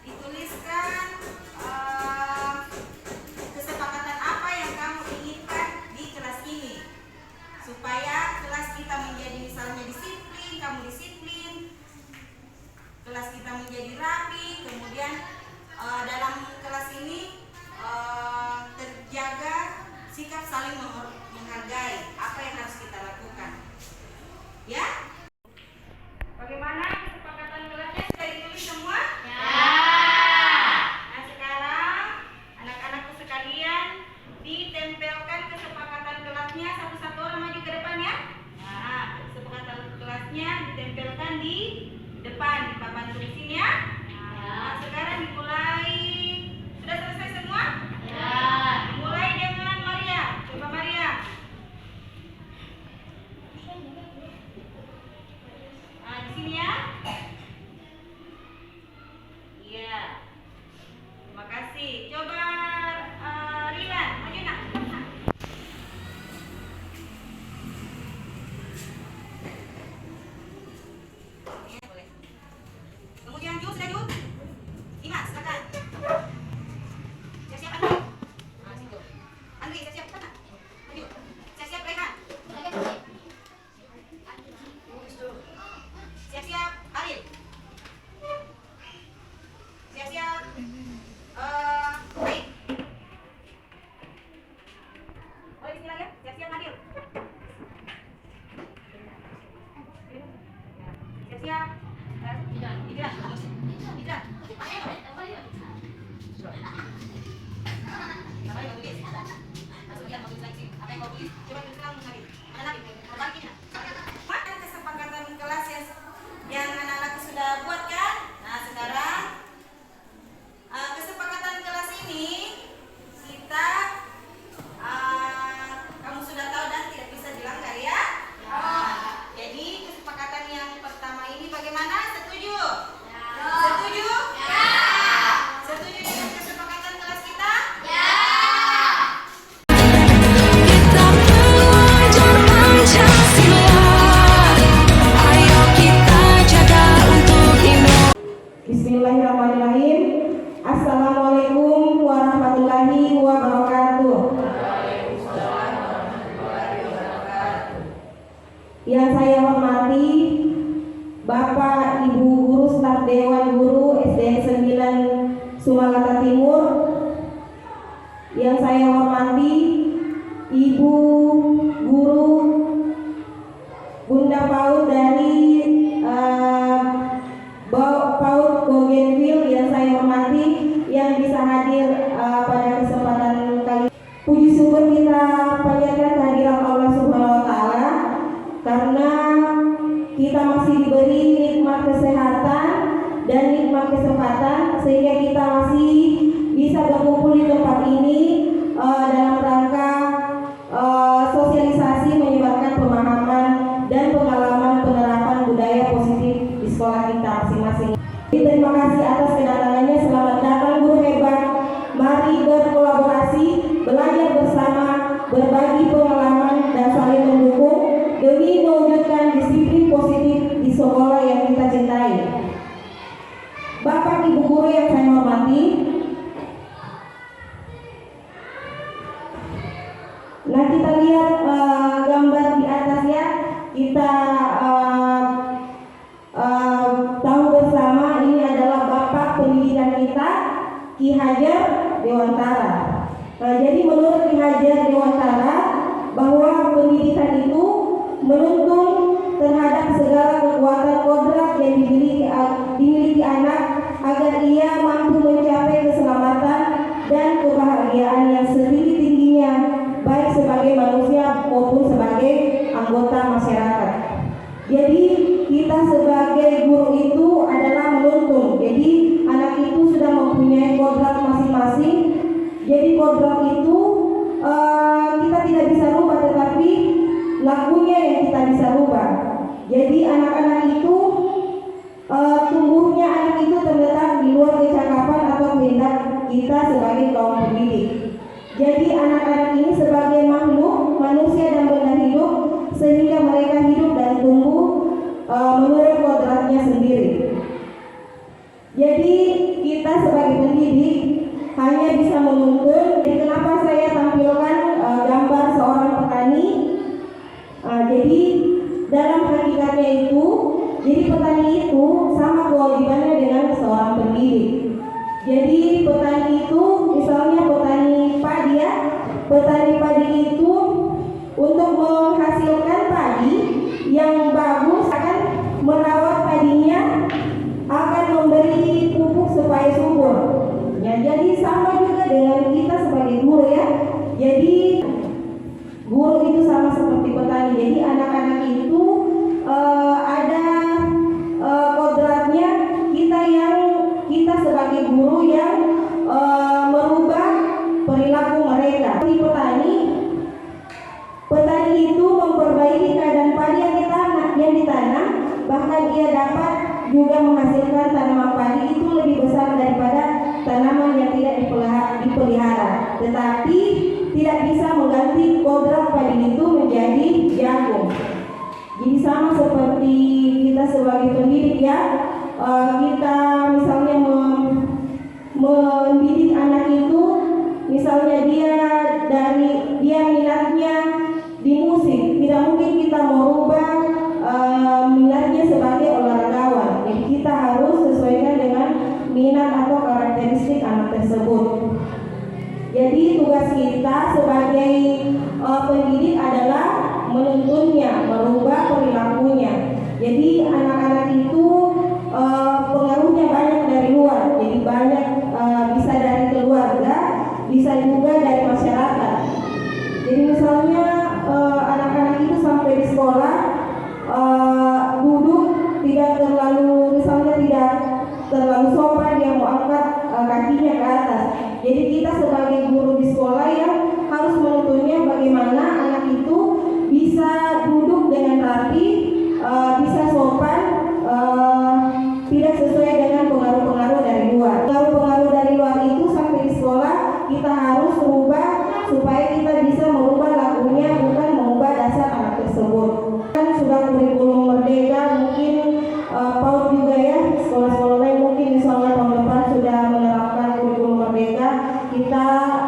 Dituliskan kesepakatan apa yang Apa yang kau tulis? Kemudian kau tulis lagi. Apa yang kau tulis? Coba tulis ulang lagi. Mana lagi? Perbaginya. Kesepakatan kelas yang anak-anak sudah buat kan? Nah sekarang kesepakatan kelas ini kita kamu sudah tahu dan tidak bisa dilanggar ya? Jadi kesepakatan yang pertama ini bagaimana? Setuju? Setuju? Setuju dengan kesepakatan kelas kita? Kita pelajar Pancasila, ayo kita jaga untuk Indonesia. Bismillahirrahmanirrahim. Assalamualaikum warahmatullahi wabarakatuh. Yang saya hormati Bapak Ibu Guru Staf Dewan Guru SDN 9 Sumatera Timur. Yang saya hormati Ibu Guru Bunda PAUD dari PAUD Bougainville yang saya hormati, yang bisa hadir pada kesempatan kali. Puji syukur kita panjatkan kehadiran Allah Subhanahu wa taala karena kita masih diberi nikmat kesehatan dan nikmat kesempatan sehingga kita masih bisa berkumpul di tempat ini dalam rangka sosialisasi menyebarkan pemahaman dan pengalaman penerapan budaya positif di sekolah kita masing-masing. Terima kasih atas kedatangannya. Selamat datang guru hebat. Mari berkolaborasi, belajar bersama, berbagi pengalaman dan saling mendukung demi mewujudkan disiplin positif di sekolah yang kita cintai. Bapak Ibu guru yang saya hormati, nah kita lihat gambar di atas ya. Kita tahu bersama ini adalah Bapak pendidikan kita, Ki Hajar Dewantara. Jadi menurut Ki Hajar Dewantara bahwa pendidikan itu menuntun terhadap segala kekuatan kodrat yang dimiliki anak agar ia mampu mencapai keselamatan dan kebahagiaan yang setinggi-tingginya baik sebagai manusia maupun sebagai anggota masyarakat. Jadi kita sebagai guru itu adalah menuntun. Jadi anak itu sudah mempunyai kodrat masing-masing. Jadi kodrat itu kita tidak bisa rubah, tetapi lakunya yang kita bisa rubah. Jadi anak-anak itu tumbuhnya anak itu terletak di luar kecakapan atau kehendak kita sebagai kaum pendidik. Jadi anak-anak ini sebagai makhluk manusia dan benda hidup sehingga mereka hidup dan tumbuh menurut kodratnya sendiri. Jadi kita sebagai pendidik hanya bisa menuntun. Jadi kenapa saya tampilkan gambar seorang petani? Jadi dalam hakikatnya itu, jadi petani itu sama kewajibannya dengan seorang pendidik. Jadi petani itu, misalnya petani padi ya, petani padi itu untuk menghasilkan padi yang bagus akan merawat padinya, akan memberi pupuk supaya subur. Ya, jadi sama juga dengan kita sebagai guru ya. Jadi guru itu sama seperti petani. Jadi anak-anak itu ada kodratnya. Kita sebagai guru yang merubah perilaku mereka. Di petani itu memperbaiki keadaan padi yang ditanam, bahkan ia dapat juga menghasilkan tanaman padi itu lebih besar daripada tanaman yang tidak dipelihara. Tetapi tidak bisa mengganti kodrat padi itu menjadi jagung. Jadi sama seperti kita sebagai pendidik ya, kita misalnya mendidik anak itu, misalnya dia minatnya di musik, tidak mungkin kita merubah minatnya sebagai olahragawan. Jadi kita harus sesuaikan dengan minat atau karakteristik anak tersebut. Jadi tugas kita sebagai pendidik adalah menuntunnya, merubah perilakunya. Jadi anak-anak itu pengaruhnya banyak dari luar. Jadi banyak bisa dari keluarga, bisa juga dari masyarakat. Jadi misalnya anak-anak itu sampai di sekolah duduk tidak terlalu, misalnya tidak terlalu sopan, dia mau angkat kakinya ke atas. Jadi kita sebagai guru di sekolah yang harus menuntunnya bagaimana anak itu bisa duduk dengan rapi, bisa sopan, tidak sesuai dengan pengaruh-pengaruh dari luar. Pengaruh-pengaruh dari luar itu sampai di sekolah kita harus rubah supaya kita bisa merubah lakunya, bukan mengubah dasar anak tersebut. Kan sudah kurikulum merdeka, mungkin PAUD juga ya, sekolah-sekolah lain mungkin misalnya tahun depan sudah menerapkan kurikulum merdeka. Kita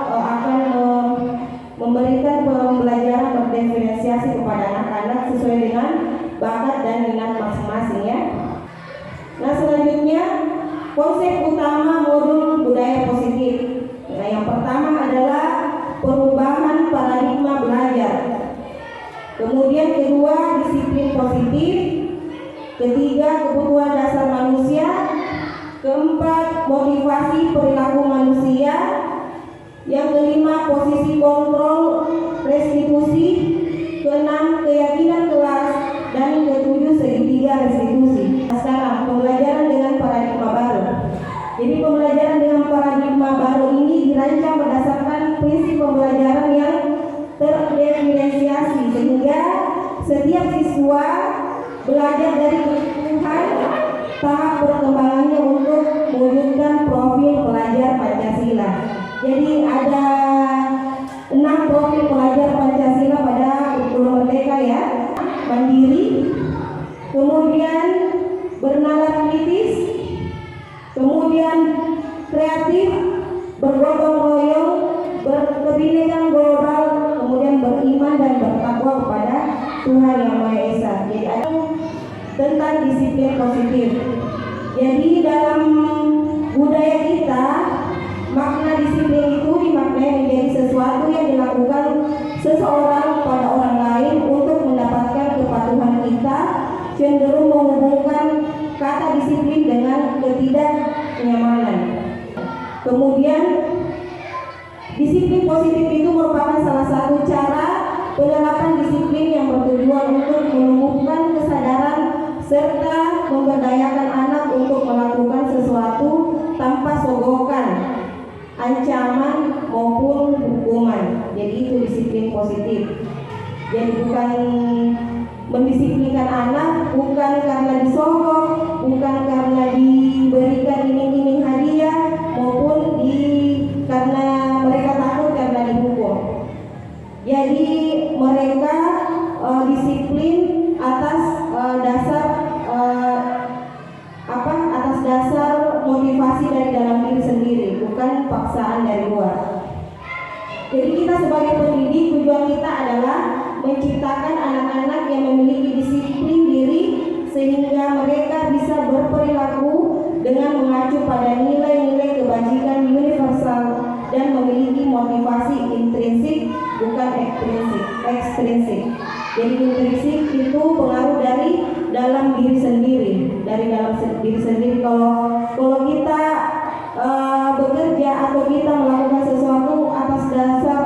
akan memberikan pembelajaran berdiferensiasi kepada anak-anak sesuai dengan bakat dan minat masing-masing ya. Nah, selanjutnya konsep utama modul budaya positif. Nah, yang pertama adalah perubahan paradigma belajar. Kemudian kedua, disiplin positif. Ketiga, kebutuhan dasar manusia. Keempat, motivasi perilaku manusia. Yang kelima, posisi kontrol restitusi. Keenam, keyakinan kelas. Dan ketujuh, segitiga restitusi. Sekarang pembelajaran dengan paradigma baru. Jadi pembelajaran dengan paradigma baru ini dirancang berdasarkan prinsip pembelajaran yang terdiferensiasi, sehingga setiap siswa belajar dari kebutuhan tahap perkembangannya untuk mewujudkan profil pelajar Pancasila. Jadi ada 6 profil pelajar Pancasila pada kurikulum merdeka ya. Mandiri, kemudian bernalar kritis, kemudian kreatif, bergotong royong, berkebinekaan global, kemudian beriman dan bertakwa kepada Tuhan Yang Maha Esa. Jadi ada tentang disiplin positif. Jadi dalam budaya kita, makna disiplin itu dimaknai menjadi sesuatu yang dilakukan seseorang pada orang lain untuk mendapatkan kepatuhan. Kita cenderung menghubungkan kata disiplin dengan ketidaknyamanan. Kemudian disiplin positif itu merupakan salah satu cara penerapan disiplin yang bertujuan untuk menumbuhkan kesadaran serta memberdayakan anak untuk melakukan sesuatu tanpa sogokan, ancaman maupun hukuman. Jadi itu disiplin positif. Jadi bukan mendisiplinkan anak bukan karena disogok, bukan karena diberikan iming-iming hadiah, maupun karena mereka takut karena dihukum. Jadi mereka disiplin atas dasar motivasi dari dalam diri sendiri, bukan paksaan dari luar. Jadi kita sebagai pendidik, tujuan kita adalah menciptakan anak-anak yang memiliki disiplin diri sehingga mereka bisa berperilaku dengan mengacu pada nilai-nilai kebajikan universal dan memiliki motivasi intrinsik bukan ekstrinsik. Jadi intrinsik itu pengaruh dari dalam diri sendiri, dari dalam diri sendiri. Kalau kita bekerja atau kita melakukan sesuatu atas dasar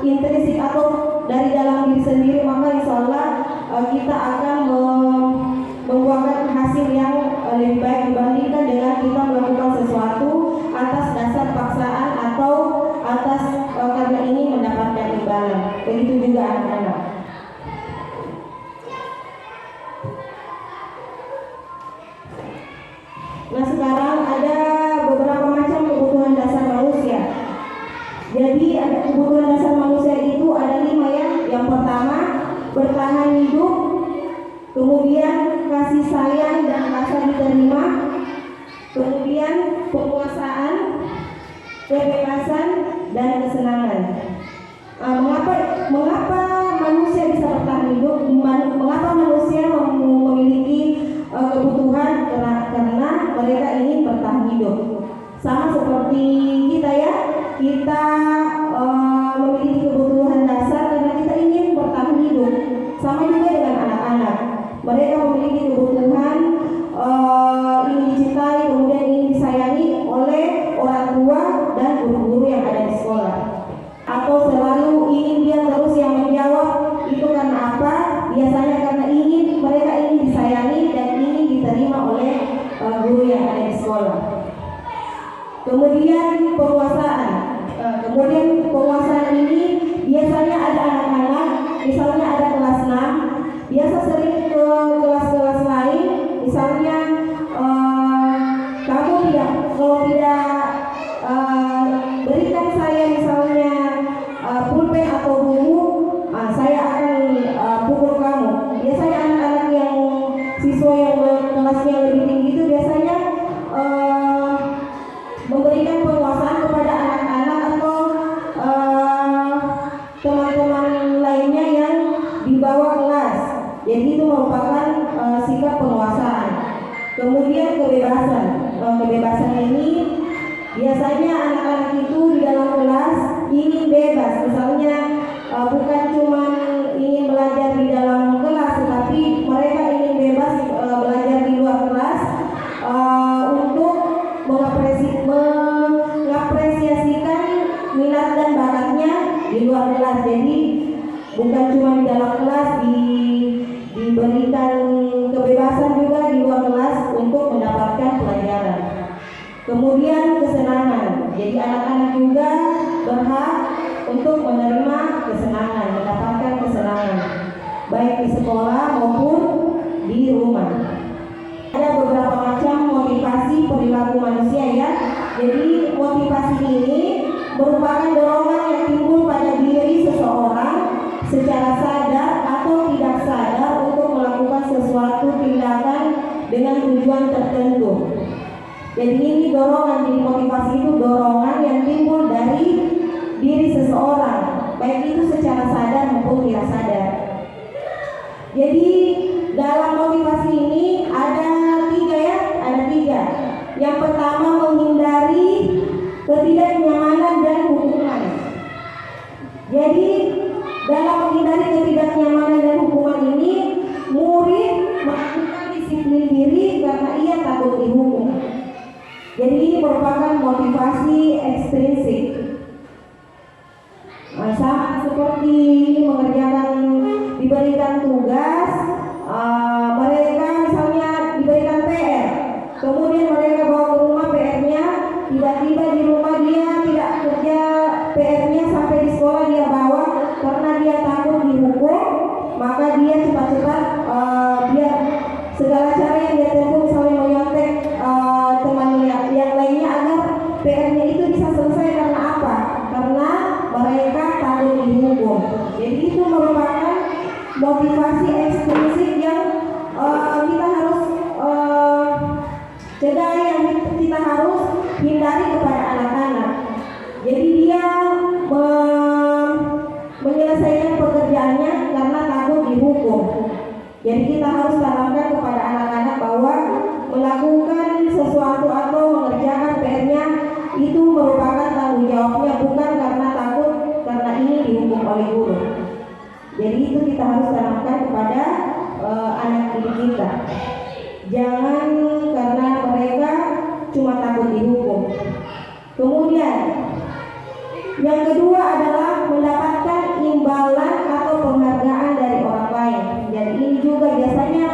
intrinsik atau dari dalam diri sendiri, maka insya Allah kita akan membuahkan hasil yang lebih baik dibandingkan dengan kita melakukan sesuatu atas dasar paksaan atau atas karena ini mendapatkan imbalan. Begitu juga anak-anak. Nah, sekarang ada beberapa macam kebutuhan dasar manusia. Jadi ada kebutuhan dasar manusia itu ada 5 ya. Yang pertama, bertahan hidup, kemudian kasih sayang dan rasa diterima, kemudian penguasaan, kebebasan dan kesenangan. Mengapa manusia bisa bertahan hidup? Mengapa manusia memiliki kebutuhan? Karena mereka ingin bertahan hidup. Sama seperti kita ya, kita memiliki kebutuhan dasar karena kita ingin bertahan hidup. Sama juga dengan anak-anak, mereka memiliki kebutuhan ingin dicintai, kemudian ingin disayangi oleh orang tua dan guru-guru Kemudian penguasaan. Kemudian penguasaan ini biasanya ada anak-anak, misalnya ada kelas 6, biasa sering ke kelas-kelas lain, misalnya kamu tidak, kalau tidak berikan saya misalnya pulpen atau buku, saya akan pukul kamu. Biasanya anak-anak yang siswa yang kelasnya lebih tinggi itu biasanya memberikan penguasaan kepada anak-anak atau teman-teman lainnya yang di bawah kelas. Jadi itu merupakan sikap penguasaan. Kemudian kebebasan. Kebebasan ini biasanya anak-anak itu di dalam kelas ingin bebas. Misalnya bukan cuma ingin belajar di dalam kelas, tetapi mereka ingin bebas belajar di luar kelas untuk mengapresiasikan minat dan bakatnya di luar kelas. Jadi bukan cuma di dalam kelas diberikan kebebasan juga di luar kelas untuk mendapatkan pelajaran. Kemudian kesenangan. Jadi anak-anak juga berhak untuk menerima kesenangan, mendapatkan kesenangan baik di sekolah maupun di rumah. Ada beberapa macam motivasi perilaku manusia ya. Jadi motivasi ini merupakan dorongan yang timbul pada diri seseorang secara sadar atau tidak sadar untuk melakukan sesuatu tindakan dengan tujuan tertentu. Jadi ini dorongan, jadi motivasi itu dorongan yang timbul dari diri seseorang, baik itu secara sadar maupun tidak sadar. Jadi dalam motivasi ini ada tiga. Yang pertama, menghindari ketidaknyamanan dan hukuman. Jadi dalam menghindari ketidaknyamanan dan hukuman ini, murid melakukan disiplin diri karena ia takut dihukum. Jadi ini merupakan motivasi ekstrinsik. Sama seperti diberikan tugas, mereka misalnya diberikan PR, kemudian mereka bawa ke rumah PR-nya, tiba-tiba di rumah dia tidak kerja PR-nya, sampai di sekolah dia bawa karena dia takut dihukum, maka dia cepat-cepat biar segala cara yang dia tempuh, misalnya menyontek teman yang lainnya agar PR-nya itu bisa selesai. Karena apa? Karena mereka takut dihukum. Jadi itu merupakan motivasi ekstrinsik yang kita harus cegah, yang kita harus hindari kepada anak-anak. Jadi dia menyelesaikan pekerjaannya karena takut dihukum. Jadi kita harus tanamkan kepada anak-anak bahwa melakukan sesuatu atau mengerjakan PR-nya itu merupakan tanggung jawabnya, bukan karena takut karena ini dihukum oleh guru. Jadi itu kita harus tanamkan kepada anak didik kita. Jangan karena mereka cuma takut dihukum. Kemudian yang kedua adalah mendapatkan imbalan atau penghargaan dari orang lain. Jadi ini juga biasanya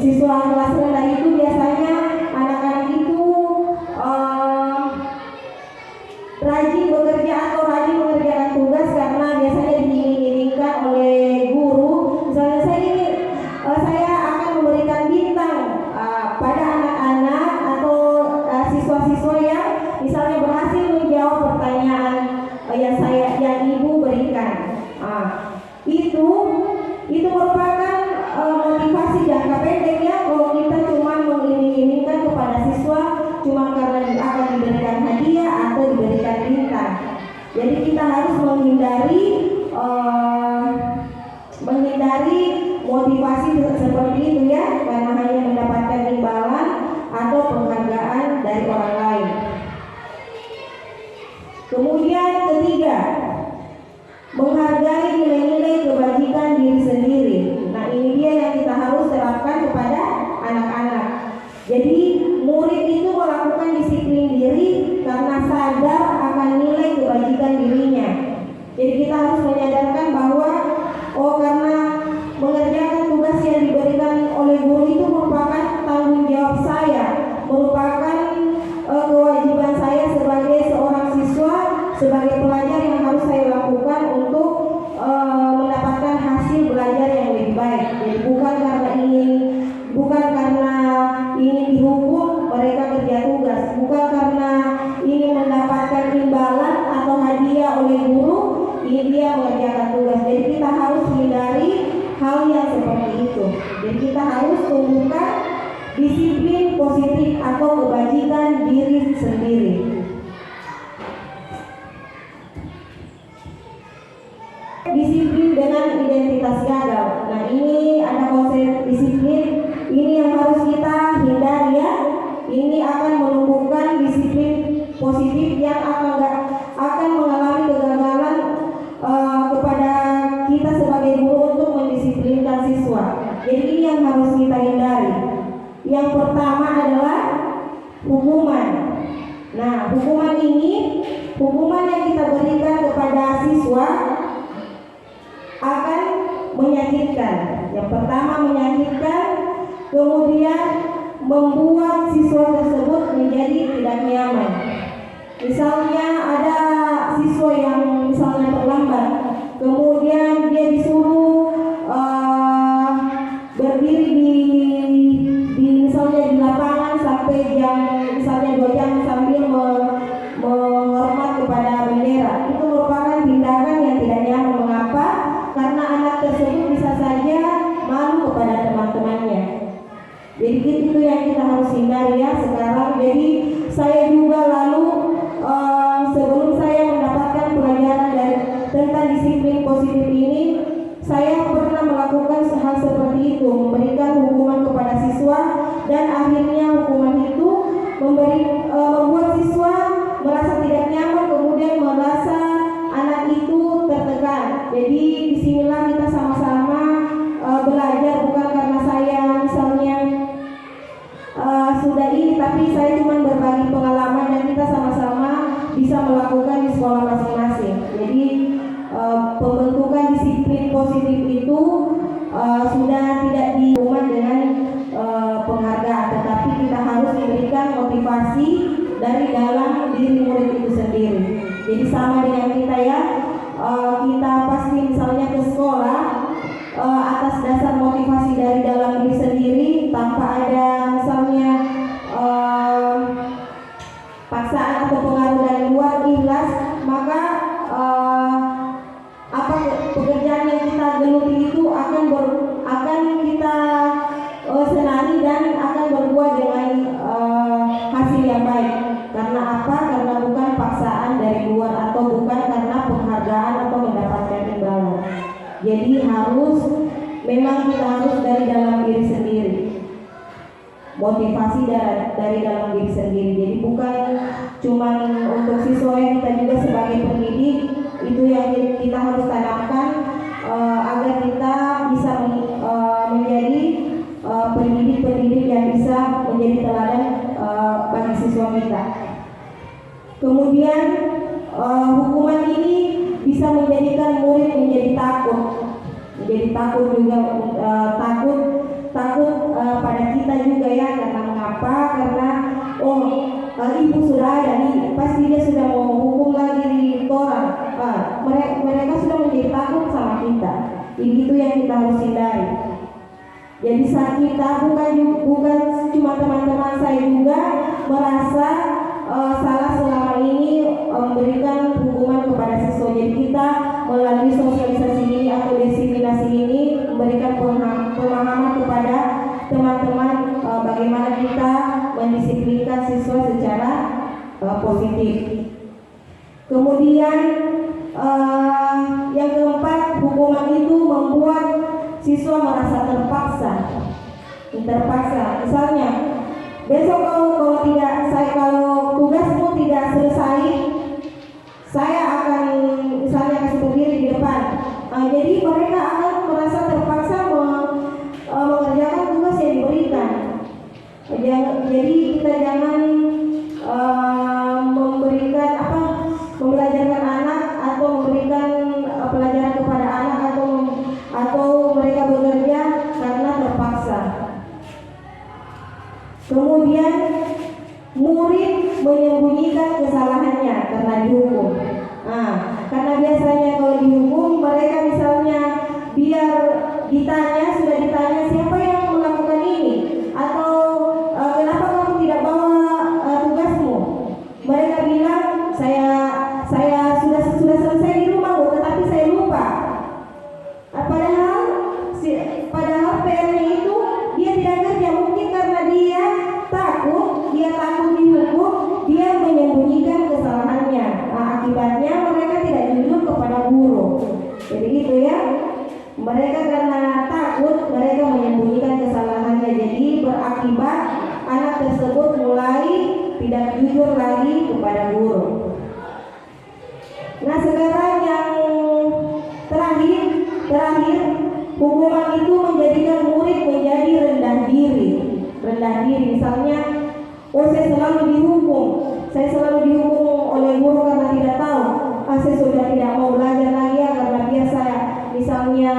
siswa kelas rendah itu biasanya anak-anak itu rajin bekerja atau rajin mengerjakan tugas karena biasanya diiring-iringkan oleh guru. Misalnya saya akan memberikan bintang pada anak-anak atau siswa-siswa yang misalnya berhasil menjawab pertanyaan yang ibu berikan. Itu merupakan motivasi jangka pendek ya. Kalau kita cuma mengiming-imingkan kepada siswa cuma karena akan diberikan hadiah atau diberikan bintang. Jadi kita harus menghindari motivasi seperti itu ya, karena hanya mendapatkan imbalan atau penghargaan dari orang lain. Kemudian ketiga, menghargai nilai-nilai kebajikan diri sendiri. Nah ini dia yang kita harus terapkan kepada anak-anak. Jadi murid itu melakukan disiplin diri karena sadar akan nilai kebajikan dirinya. Jadi kita harus menyadarkan bahwa karena mengerjakan tugas yang diberikan oleh guru itu merupakan tanggung jawab Jadi kita harus tumbuhkan disiplin positif atau kebajikan diri sendiri. Disiplin dengan identitas gagal. Nah, ini ada konsep disiplin. Ini yang harus kita hindari ya. Ini akan menumbuhkan disiplin positif yang akan mengalami kegagalan kepada kita sebagai guru untuk mendisiplinkan siswa. Jadi ini yang harus kita hindari. Yang pertama adalah hukuman. Nah, hukuman yang kita berikan kepada siswa akan menyakitkan. Yang pertama menyakitkan, kemudian membuat siswa tersebut menjadi tidak nyaman. Misalnya ada siswa yang misalnya terlambat, kemudian dia disuruh berdiri di misalnya di lapangan sampai jam misalnya 2 jam sambil menghormat kepada bendera. Itu merupakan tindakan yang tidak nyaman. Mengapa? Karena anak tersebut bisa saja malu kepada teman-temannya. Jadi itu yang kita harus hindari ya sekarang. Jadi saya juga lalu sebelum saya mendapatkan pelajaran tentang disiplin positif ini, saya pernah melakukan hal seperti itu, memberikan hukuman kepada siswa, dan akhirnya hukuman itu membuat siswa merasa tidak nyaman, kemudian merasa anak itu tertekan. Jadi disinilah kita sama-sama belajar, bukan karena saya misalnya sudah ini, tapi saya cuma berbagi pengalaman dan kita sama-sama bisa melakukan di sekolah masing-masing. Jadi pembentukan disiplin positif itu sudah tidak dihukum dengan penghargaan, tetapi kita harus memberikan motivasi dari dalam diri murid itu sendiri. Jadi sama dengan kita ya, kita pasti misalnya ke sekolah atas dasar motivasi dari dalam diri sendiri tanpa ada misalnya paksaan atau pengaruh dari luar, ikhlas, maka pekerjaan yang kita geluti itu akan kita senangi dan akan berbuah dengan hasil yang baik. Karena apa? Karena bukan paksaan dari luar atau bukan karena penghargaan atau mendapatkan imbalan. Jadi memang kita harus dari dalam diri sendiri, motivasi dari dalam diri sendiri. Jadi bukan cuma untuk siswa, yang kita juga sebagai pendidik itu yang kita harus tanamkan agar kita bisa menjadi pendidik-pendidik yang bisa menjadi teladan bagi siswa kita. Kemudian hukuman ini bisa menjadikan murid menjadi takut juga, takut pada kita juga ya. Karena mengapa? Karena ibu sudah ada nih, pasti dia sudah mau hukum lagi di orang. Mereka sudah menjadi takut sama kita. Itu yang kita harus hindari. Jadi saat kita bukan cuma teman-teman saya juga merasa salah selama ini memberikan hukuman kepada siswa. Jadi kita melalui sosialisasi ini atau disiplin ini memberikan pemahaman kepada teman-teman bagaimana kita mendisiplinkan siswa secara positif. Kemudian yang keempat, hukuman itu membuat siswa merasa terpaksa. Misalnya besok kalau tugasmu tidak selesai, saya akan misalnya kasih berdiri di depan. Jadi mereka akan merasa terpaksa mengerjakan tugas yang diberikan. Jadi kita jangan membelajarkan anak atau memberikan pelajaran kepada anak atau mereka bekerja karena terpaksa. Kemudian murid menyembunyikan kesalahannya karena dihukum. Karena biasanya kalau dihukum mereka misalnya biar sudah ditanya siapa yang melakukan ini atau kenapa kamu tidak bawa tugasmu. Mereka bilang saya sudah selesai di rumah, tetapi saya lupa. Padahal PR-nya dan jujur lagi kepada guru. Nah, sekarang yang terakhir, hukuman itu menjadikan murid menjadi rendah diri. Misalnya, saya selalu dihukum oleh guru karena tidak tahu. Saya sudah tidak mau belajar lagi ya, karena biasa misalnya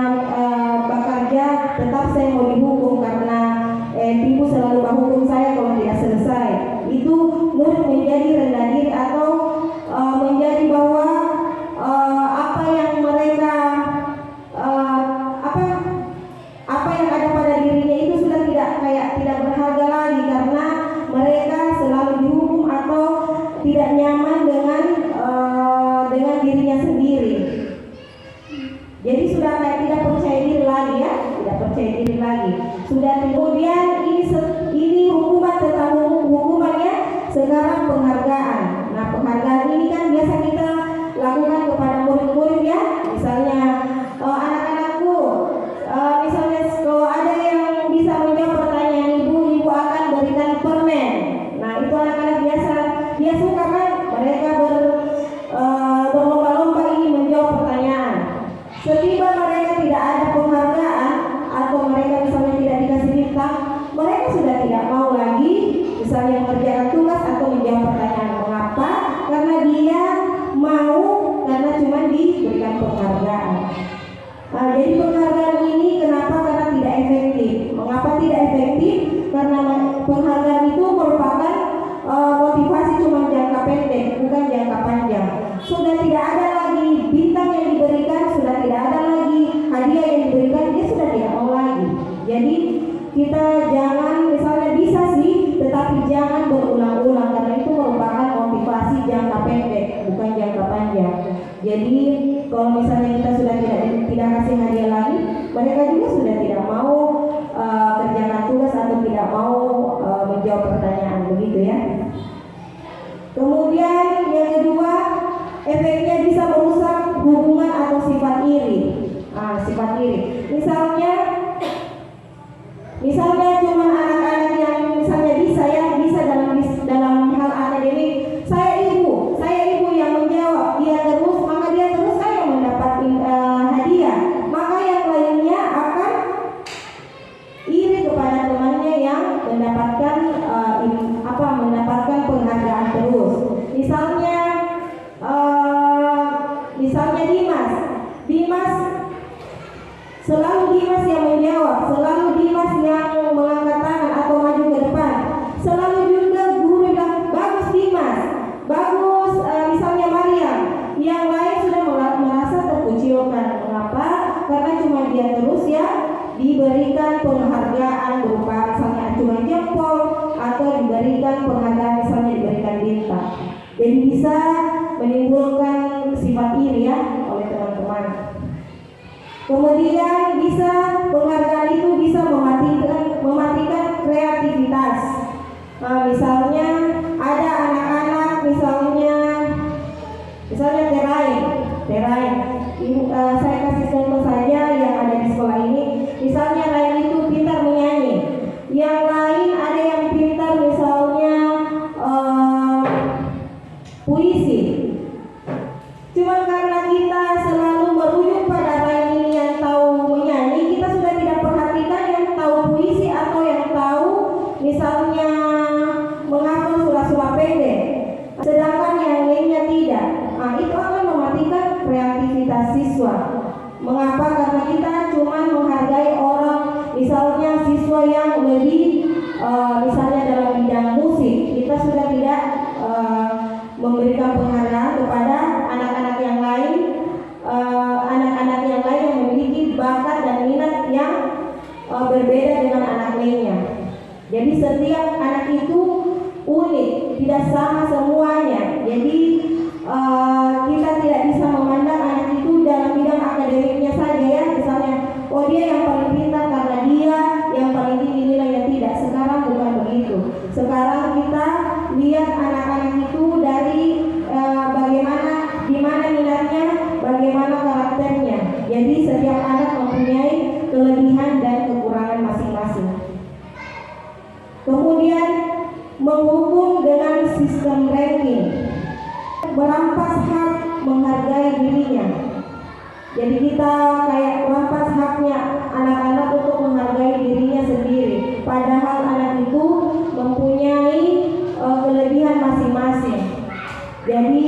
bekerja, tetap saya mau dihukum karena ibu selalu menghukum saya kalau tidak selesai. Itu murid menjadi rendah diri atau menjadi bahwa apa yang mereka apa yang ada pada dirinya itu sudah tidak berharga lagi karena mereka selalu dihukum atau tidak nyaman dengan dirinya sendiri. Jadi sudah tidak percaya diri lagi ya, Sudah kemudian ini hukuman tentang hukumannya. Sekarang penghargaan. Nah, penghargaan ini kan biasa kita lakukan kepada murid-murid ya. Misalnya anak-anakku, misalnya kalau ada yang bisa menjawab pertanyaan ibu akan berikan permen. Nah, itu anak-anak dia suka kan, mereka berlomba-lomba ini menjawab pertanyaan. Setiba mereka tidak ada penghargaan atau mereka misalnya tidak dikasih bintang, mereka sudah tidak mau lagi misalnya mengerjakan tugas atau menjawab pertanyaan. Mengapa? Karena dia mau karena cuma diberikan penghargaan. Jadi penghargaan ini kenapa? Karena tidak efektif. Mengapa tidak efektif? Karena penghargaan itu merupakan motivasi cuma jangka pendek, bukan jangka panjang. Sudah tidak ada lagi bintang yang diberikan, sudah tidak ada lagi hadiah yang diberikan, dia sudah tidak mau lagi. Jadi kita jangan, misalnya bisa sih, tetapi jangan berulang-ulang karena itu merupakan motivasi jangka pendek, bukan jangka panjang. Jadi kalau misalnya kita sudah tidak kasih hadiah lagi, mereka juga sudah tidak mau kerjakan tugas atau tidak mau menjawab pertanyaan, begitu ya. Kemudian yang kedua, efeknya bisa merusak hubungan atau sifat iri. Sifat iri. Misalnya cuma anak-anak yang misalnya bisa dalam hal akademik, saya ibu yang menjawab, dia terus saya yang mendapat hadiah. Maka yang lainnya akan iri kepada temannya yang mendapatkan penghargaan terus. Misalnya Dimas selalu Dimas yang menjawab, selalu Dimas yang mengangkat tangan atau maju ke depan. Selalu juga guru bilang bagus Dimas, bagus misalnya Maryam. Yang lain sudah merasa terkucilkan. Mengapa? Karena cuma dia terus ya diberikan penghargaan berupa misalnya acungan jempol atau diberikan penghargaan misalnya diberikan bintang. Jadi bisa menimbulkan sifat iri ya oleh teman-teman. Kemudian penghargaan itu bisa mematikan kreativitas. Misalnya ada anak-anak misalnya Terain. Saya kasih contoh saja yang ada di sekolah ini. Misalnya Rain itu pintar menyanyi. Yang lain ada yang pintar misalnya puisi. Cuma karena kita selalu merujuk pada Rain ini yang tahu menyanyi, kita sudah tidak perhatikan yang tahu puisi atau yang tahu misalnya menghafal surah-surah pendek. Sedangkan yang lainnya tidak. Itu akan mematikan kreativitas siswa. Mengapa? Karena kita cuma menghargai orang, misalnya siswa yang lebih misalnya dalam bidang musik, kita sudah tidak memberikan penghargaan kepada anak-anak yang lain yang memiliki bakat dan minat yang berbeda dengan anak lainnya. Jadi setiap anak itu unik, tidak sama semuanya. Jadi kita tidak bisa memandang anak itu dalam bidang akademiknya saja ya. Misalnya, dia yang paling pintar karena dia yang paling tinggi nilainya. Tidak, sekarang bukan begitu. Sekarang kita lihat anak-anak itu dari di mana minatnya, bagaimana karakternya. Jadi setiap anak mempunyai kelebihan dan kekurangan masing-masing. Kemudian menghukum dengan sistem Jadi kita kayak merampas haknya anak-anak untuk menghargai dirinya sendiri. Padahal anak itu mempunyai kelebihan masing-masing. Jadi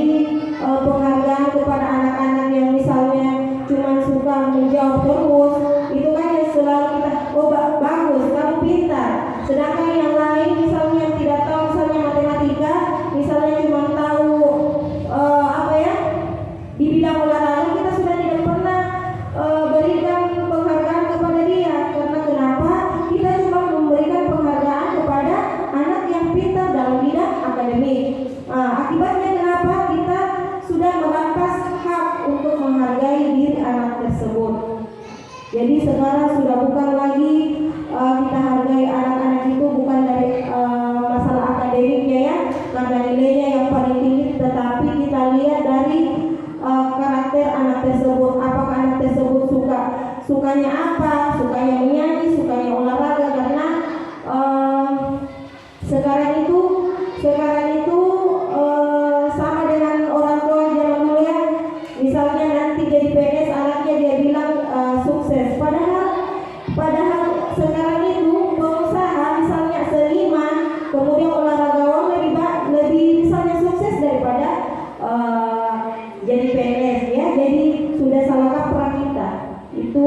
penghargaan kepada anak-anak yang misalnya cuma suka menjawab terus, itu kan yang selalu kita, oh bagus, kamu pintar. Sedangkan yang lain misalnya yang tidak tahu, misalnya matematika, misalnya cuma tahu di bidang olahraga, kita sudah tidak pernah berikan penghargaan kepada dia. Karena kenapa? Kita cuma memberikan penghargaan kepada anak yang pintar dalam bidang akademik. Akibatnya kenapa? Kita sudah merampas hak untuk menghargai diri anak tersebut. Jadi sekarang sudah bukan lagi kita hargai anak-anak itu bukan dari masalah akademiknya ya, karena nilainya yang paling tinggi, tetapi kita lihat dari karakter anak tersebut. Apakah anak tersebut sukanya apa? Sukanya menyanyi, sukanya olahraga. Karena sekarang itu sama dengan orang tua zaman dulu ya. Misalnya nanti jadi PNS anaknya dia bilang sukses. Padahal sekarang itu pengusaha misalnya seniman, kemudian olahragawan lebih misalnya sukses daripada jadi PNS ya. Jadi sudah salah kaprah kita. Itu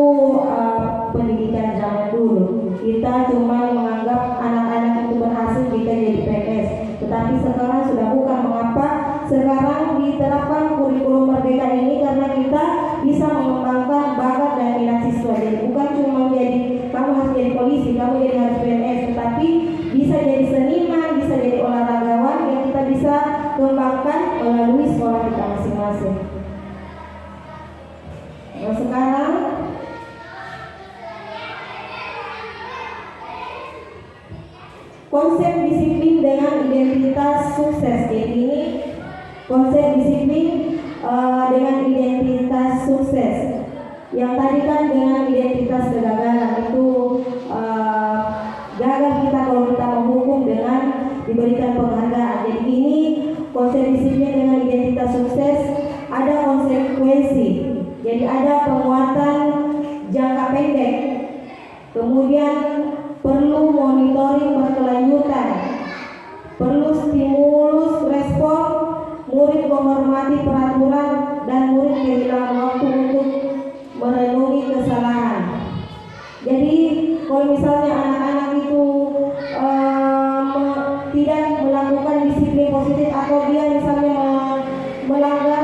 pendidikan zaman dulu. Kita cuma menganggap anak-anak itu berhasil jika jadi PNS. Tetapi sekarang sudah bukan. Mengapa sekarang diterapkan kurikulum merdeka ini? Karena kita bisa mengembangkan bakat dan minat siswa. Jadi bukan cuma jadi kamu harus jadi polisi, kamu jadi harus PNS, tetapi bisa jadi seniman, bisa jadi olahragawan yang kita bisa kembangkan melalui sekolah kita masing-masing. Nah, sekarang konsep disiplin dengan identitas sukses. Jadi ini konsep disiplin dengan identitas sukses. Yang tadi kan dengan identitas kegagalan itu gagal kita kalau kita menghukum dengan diberikan penghargaan. Jadi ini konsep disiplin dengan identitas sukses, ada konsekuensi. Jadi ada penguatan jangka pendek. Kemudian perlu monitoring berkelanjutan, perlu stimulus respon, murid menghormati peraturan, dan murid kehilangan waktu untuk merenungi kesalahan. Jadi kalau misalnya anak-anak itu tidak melakukan disiplin positif atau dia misalnya melanggar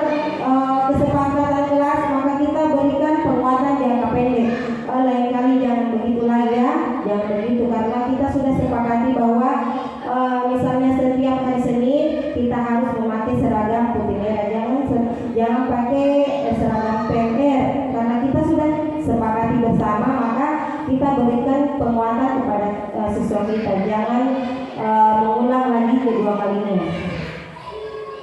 kesepakatan kelas, maka kita berikan penguatan jangka pendek. Lain kali jangan begitu lagi ya, jangan begitu, karena kita sudah sepakati bahwa misalnya setiap hari Senin kita harus memakai seragam putih merah, jangan pakai seragam PMR, karena kita sudah sepakati bersama. Maka kita berikan penguatan kepada siswa kita, jangan mengulang lagi kedua kalinya.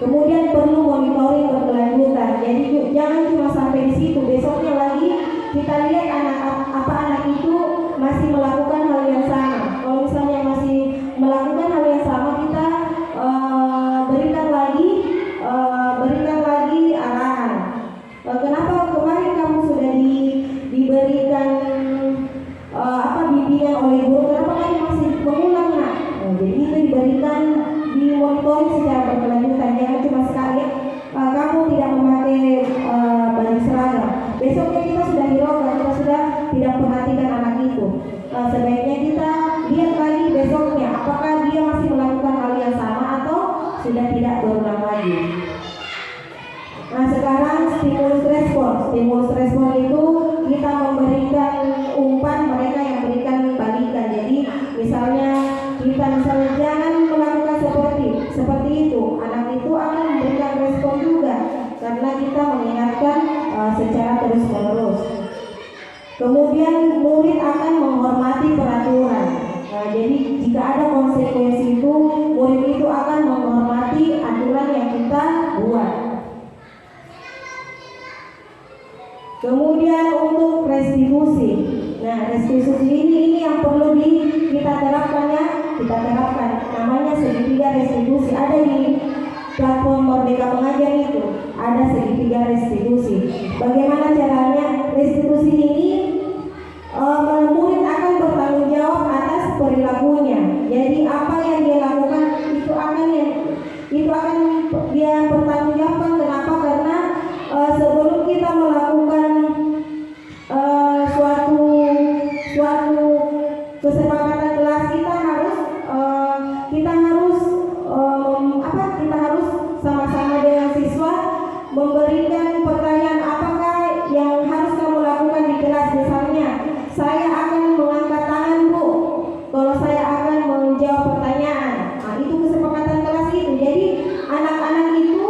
Kemudian perlu monitoring berkelanjutan. Jadi jangan cuma sampai di situ, besoknya lagi kita lihat anak itu masih melakukan hal yang sama. Kalau misalnya masih melakukan hal yang sama, kita berikan lagi arahan. Kenapa kemarin kamu sudah diberikan bimbingan oleh guru, kenapa kamu masih mengulang nak? Jadi itu diberikan di monitoring secara berkelanjutan. Jangan cuma sekali kamu tidak memakai baju seragam, besoknya kita sudah hiraukan, kita sudah tidak perhatikan anak itu. Sebaiknya kita lihat lagi besoknya apakah dia masih melakukan hal yang sama atau sudah tidak berulang lagi. Nah, sekarang stimulus respon itu kita memberikan umpan, mereka yang berikan balikan. Jadi misalnya kita jangan melakukan seperti itu, anak itu akan memberikan respon juga karena kita mengingatkan secara terus menerus. Kemudian murid akan menghormati peraturan. Jadi jika ada konsekuensi itu, murid itu akan menghormati aturan yang kita buat. Kemudian untuk restitusi. Nah, restitusi ini yang perlu kita terapkan ya. Kita terapkan. Namanya segitiga restitusi. Ada di platform Merdeka Mengajar itu. Ada segitiga restitusi. Bagaimana caranya? restitusi ini murid akan bertanggung jawab atas perilakunya. Jadi apa yang dia lakukan itu akan dia bertanggung jawabkan. Kenapa? Karena sebelum kita melakukan suatu kesepakatan kelas, kita harus sama-sama dengan siswa memberikan pertanyaan apakah yang harus kamu lakukan di kelas. Misalnya, saya akan mengangkat tangan, Bu, kalau saya akan menjawab pertanyaan. Nah, itu kesepakatan kelas itu. Jadi anak-anak itu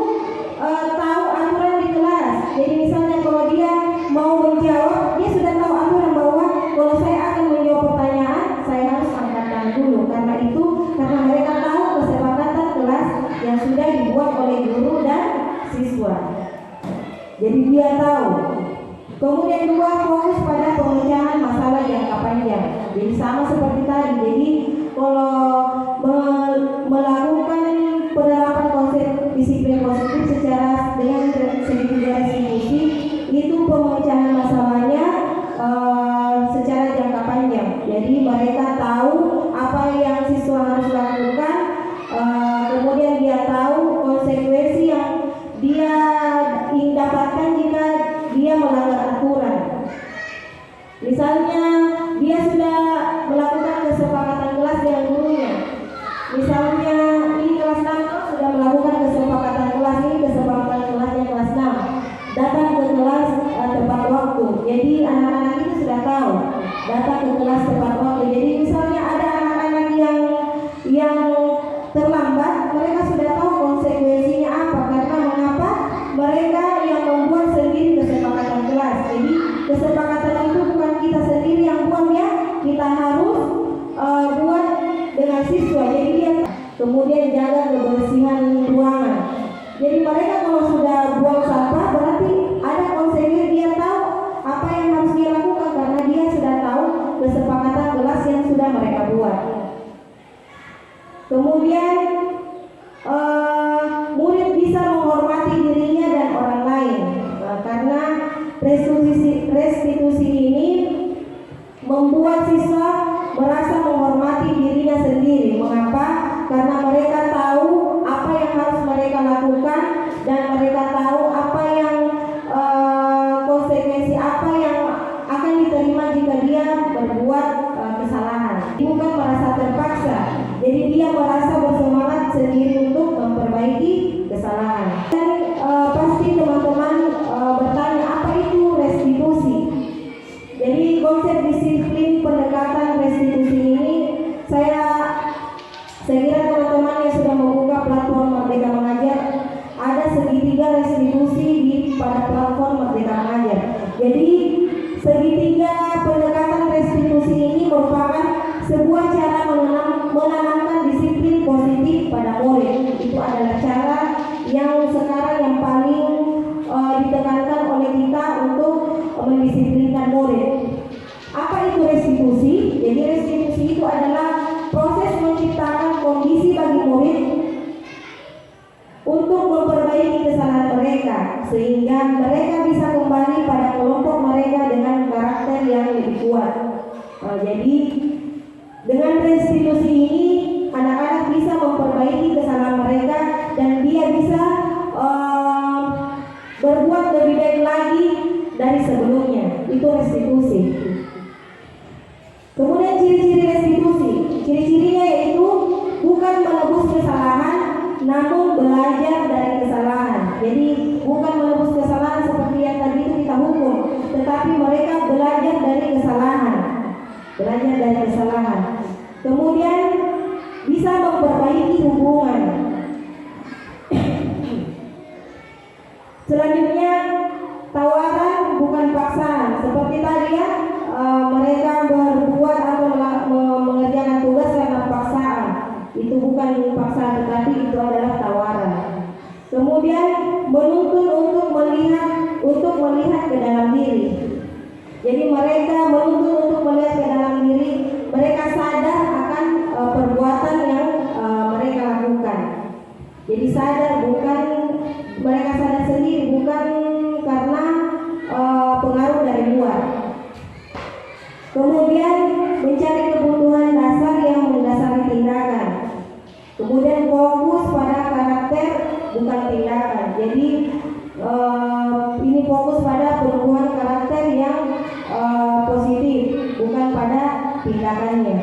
tahu aturan di kelas. Jadi misalnya kalau dia mau menjawab, dia sudah tahu aturan bahwa kalau saya akan menjawab pertanyaan, saya harus angkat tangan dulu. Karena mereka tahu kesepakatan kelas yang sudah dibuat oleh guru dan siswa. Jadi dia tahu. Kemudian dua, fokus pada pemecahan masalah jangka panjang. Jadi sama seperti tadi. Jadi kalau melakukan penerapan konsep disiplin positif secara dengan segitiga restitusi, itu pemecahan masalahnya secara jangka panjang. Jadi mereka tahu apa yang siswa harus lakukan, kemudian dia tahu konsekuensi yang dia ingin dapatkan jika dia melanggar aturan. Misalnya dia sudah melakukan kesepakatan kelas dengan gurunya. Misalnya ini kelas 6 sudah melakukan kesepakatan kelas, ini kesepakatan kelasnya kelas 6, datang ke kelas tepat waktu. Jadi anak-anak itu sudah tahu datang ke kelas tepat waktu. Jadi misalnya ada anak-anak yang terlambat, mereka sudah tahu konsekuensinya apa. Karena mengapa? Mereka yang membuat sendiri kesepakatan kelas. Jadi kesepakatan itu bukan kita sendiri yang buat, ya, kita harus buat dengan siswa. Jadi dia kemudian jaga kebersihan ruangan. Jadi mereka kalau sudah buang sampah, berarti ada konsekuensi. Dia tahu apa yang harus dia lakukan karena dia sudah tahu kesepakatan kelas yang sudah mereka buat. Kemudian murid bisa menghormati dirinya dan orang lain. Karena restitusi ini membuat siswa merasa menghormati dirinya sendiri. Mengapa? Karena mereka tahu apa yang harus mereka lakukan dan mereka tahu apa yang konsekuensi apa yang akan diterima jika dia berbuat kesalahan. Bukan merasa terpaksa. Jadi dia merasa bersemangat sendiri untuk memperbaiki kesalahan. Dan pasti teman-teman bertanya, apa itu restitusi? Jadi konsep disiplin pendekatan restitusi ini, saya kira teman-teman yang sudah membuka platform Merdeka Mengajar, ada segitiga restitusi pada platform Merdeka Mengajar. Jadi segitiga pendekatan restitusi ini merupakan sebuah cara menanamkan disiplin positif pada murid. Itu adalah cara yang sekarang yang paling ditekankan oleh kita untuk mendisiplinkan murid. Apa itu restitusi? Jadi restitusi itu adalah proses menciptakan kondisi bagi murid untuk memperbaiki kesalahan mereka sehingga mereka bisa kembali pada kelompok mereka dengan karakter yang lebih kuat. Jadi dengan restitusi ini anak-anak bisa memperbaiki kesalahan mereka dan dia bisa berbuat lebih baik lagi dari sebelumnya. Itu restitusi. Kemudian ciri-ciri restitusi. Ciri-cirinya yaitu bukan menebus kesalahan, namun belajar dari kesalahan. Jadi bukan menebus kesalahan seperti yang tadi itu kita hukum, tetapi mereka belajar dari kesalahan. Belajar dari kesalahan. Kemudian bisa memperbaiki hubungan. Selanjutnya tawaran bukan paksaan. Seperti tadi ya, mereka berbuat atau mengerjakan tugas karena paksaan. Itu bukan paksaan, tetapi itu adalah tawaran. Kemudian menuntun untuk melihat ke dalam diri. Jadi mereka menuntun untuk melihat ke dalam diri. Mereka sadar akan perbuatan yang mereka lakukan. Jadi sadar, bukan mereka sadar sendiri, bukan karena pengaruh dari luar. Jadi ini fokus pada perubahan karakter yang positif, bukan pada tindakannya.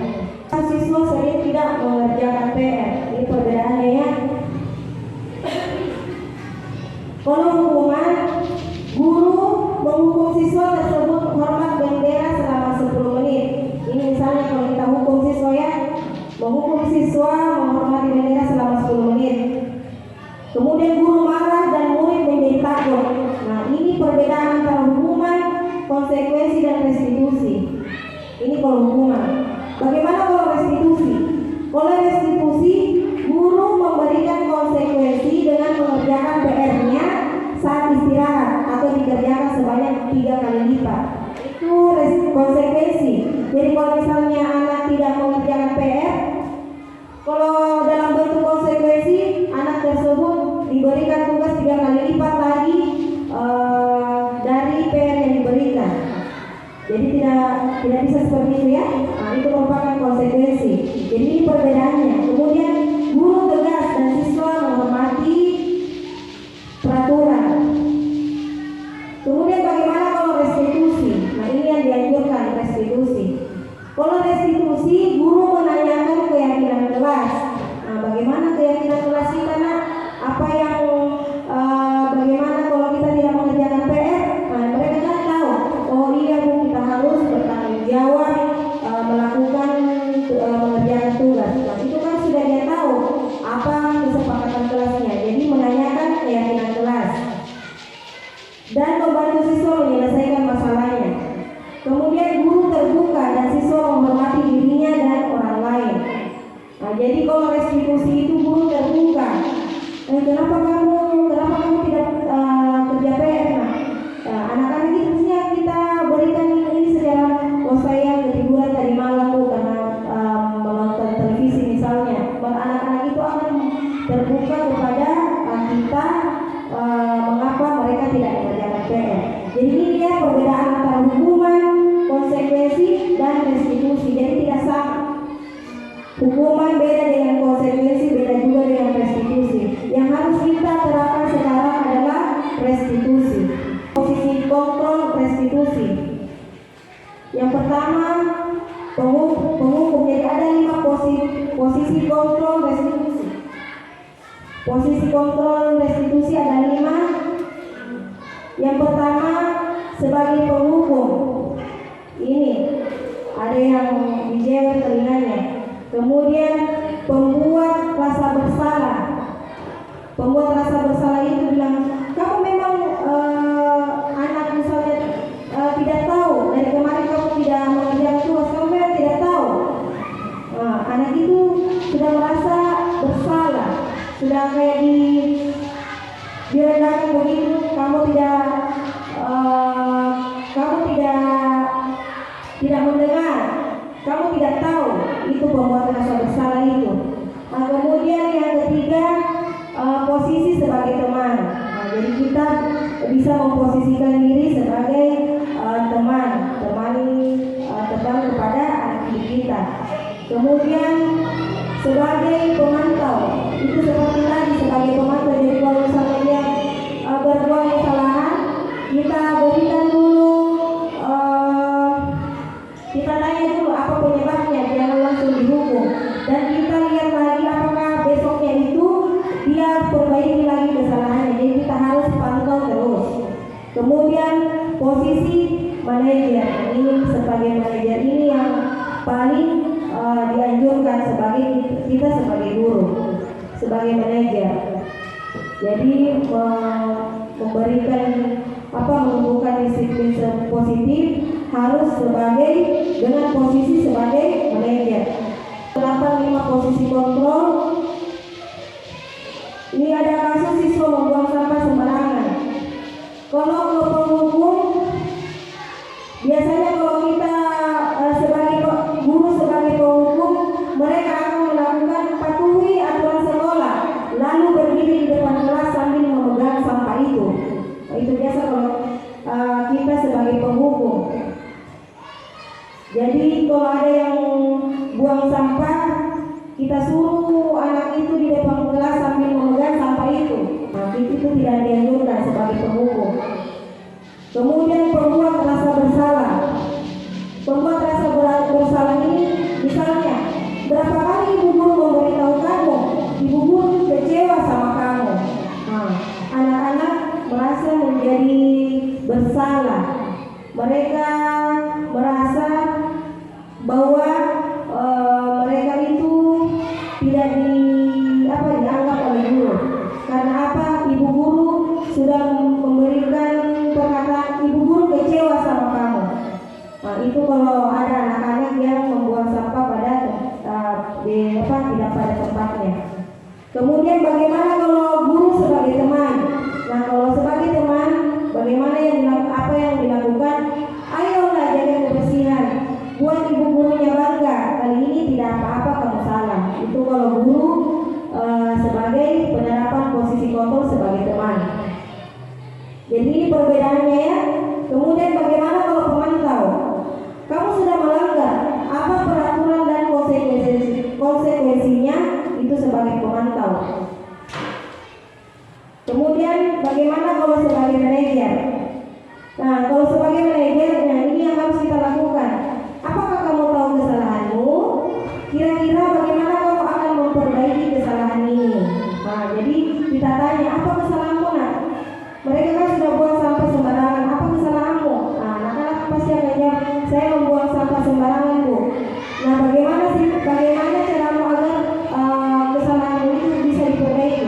Siswa sering tidak mengerjakan PR. Ini perbedaannya ya. Kalau hukuman, guru menghukum siswa tersebut hormat bendera selama 10 menit. Ini misalnya kalau kita hukum siswa ya, menghukum siswa menghormati bendera selama 10 menit. Kemudian guru marah dan murid menjadi takut. Nah, ini perbedaan antara hukuman, konsekuensi dan restitusi. Ini kalau hukuman. Bagaimana kalau restitusi? Kalau restitusi, guru memberikan konsekuensi dengan mengerjakan PR-nya saat istirahat atau dikerjakan sebanyak 3 kali lipat. Itu konsekuensi. Jadi kalau misalnya anak tidak mengerjakan PR, kalau dalam bentuk konsekuensi, anak tersebut diberikan tugas 3 kali lipat lagi dari PR yang diberikan. Jadi tidak bisa seperti itu ya. Nah, itu merupakan konsekuensi. Jadi ini perbedaannya. Kemudian guru tegas dan siswa menghormati peraturan. Kemudian bagaimana kalau restitusi? Nah, ini yang dianjurkan, restitusi. Kalau restitusi, guru menanyakan keyakinan kelas. Nah, bagaimana keyakinan kelas kita, nak? Apa yang bagaimana kalau kita tidak mengerjakan PR? Nah, mereka kan tahu. Oh iya Bu, kita harus bertanggung jawab melakukan mengerjakan tugas. Nah, itu kan sudah dia tahu apa kesepakatan kelasnya. Jadi menanyakan keyakinan kelas dan membantu siswa menyelesaikan masalahnya. Kemudian guru terbuka dan siswa menghormati dirinya dan orang lain. Nah, jadi kalau restitusi itu guru terbuka. Kenapa kamu tidak kerja PR? Nah, anak-anak ini harusnya kita berikan ini secara saya ketiduran tadi malam Bu karena menonton televisi misalnya. Anak-anak itu akan terbuka kepada kita mengapa mereka tidak mengerjakan PR. Jadi ini dia perbedaan antara hukuman, konsekuensi dan restitusi. Jadi tidak sama. Hukuman beda dengan konsekuensi, beda juga dengan restitusi. Yang harus kita terapkan sekarang adalah restitusi. Posisi kontrol restitusi. Yang pertama penghukum. Jadi ada 5 posisi kontrol restitusi. Posisi kontrol restitusi ada 5. Yang pertama sebagai penghukum. Ini ada yang dijewer telinganya. Kemudian pembuat rasa bersalah. Pembuat rasa bersalah itu bilang, kamu memang anak misalnya tidak tahu dari kemarin kamu tidak mengerjakan tugas, kamu memang tidak tahu. Nah, anak itu sudah merasa bersalah, sudah kayak direndahkan begitu. Kamu tidak mendengar, kamu tidak tahu. Itu pembuat rasa bersalah itu. Nah, kemudian yang ketiga posisi sebagai teman. Nah, jadi kita bisa memposisikan diri sebagai teman kepada anak kita. Kemudian sebagai pemantau, itu seperti tadi sebagai pemantau. Jadi kalau misalnya dia berbuat kesalahan, kita berikan dulu, kita tanya dulu apa penyebabnya, jangan langsung dihukum. Dan kita lihat lagi apakah besoknya itu dia perbaiki lagi kesalahannya. Jadi kita harus pantau terus. Kemudian posisi manajer, ini sebagai manajer ini yang paling dianjurkan sebagai kita sebagai guru, sebagai manajer. Jadi memberikan menumbuhkan disiplin positif harus dengan posisi sebagai manajer. Kenapa 5 posisi kontrol? Ini ada kasus siswa membuang sampah sembarangan. Kalau penghukum, biasanya kalau kita sebagai guru sebagai penghukum, mereka akan melakukan patuhi aturan sekolah, lalu berdiri di depan kelas sambil memegang sampah itu. Nah, itu biasa kalau kita sebagai penghukum. Jadi kalau ada yang buang sampah, kita suruh anak itu di depan kelas sambil memegang sampah itu. Nah, itu itu tidak dianjurkan sebagai penghukum. Kemudian pembuat rasa bersalah. Pembuat rasa bersalah ini misalnya, berapa kali ibu guru memberitahu kamu, ibu guru kecewa sama kamu. Nah, anak-anak merasa menjadi bersalah. Mereka merasa bahwa mereka itu tidak dianggap oleh guru. Karena apa? Ibu guru sudah memberikan perkataan, ibu guru kecewa sama kamu. Nah, itu kalau ada anak-anak yang membuang sampah tidak pada tempatnya. Kemudian bagaimana kalau guru sebagai teman? Nah, kalau sebagai teman, bagaimana apa yang dilakukan? Ayolah jaga kebersihan, buat ibu gurunya bangga. Kali ini tidak apa-apa kamu salah. Itu kalau guru sebagai penerapan posisi kontrol sebagai teman. Jadi ini perbedaannya ya. Kemudian bagaimana kalau pemantau? Kamu sudah melanggar, apa peraturan dan konsekuensinya? Itu sebagai pemantau. Kemudian bagaimana kalau sebagai manajer? Nah, kalau sebagai manajer, ini yang harus kita lakukan. Apakah kamu tahu kesalahanmu? Kira-kira bagaimana kamu akan memperbaiki kesalahan ini? Nah, jadi kita tanya, apa kesalahanmu nak? Mereka kan sudah buang sampah sembarangan. Apa kesalahanmu? Nah, anak-anak pasti akan jawab, saya membuang sampah sembarangan, Bu. Nah, bagaimana caramu agar kesalahanmu itu bisa diperbaiki?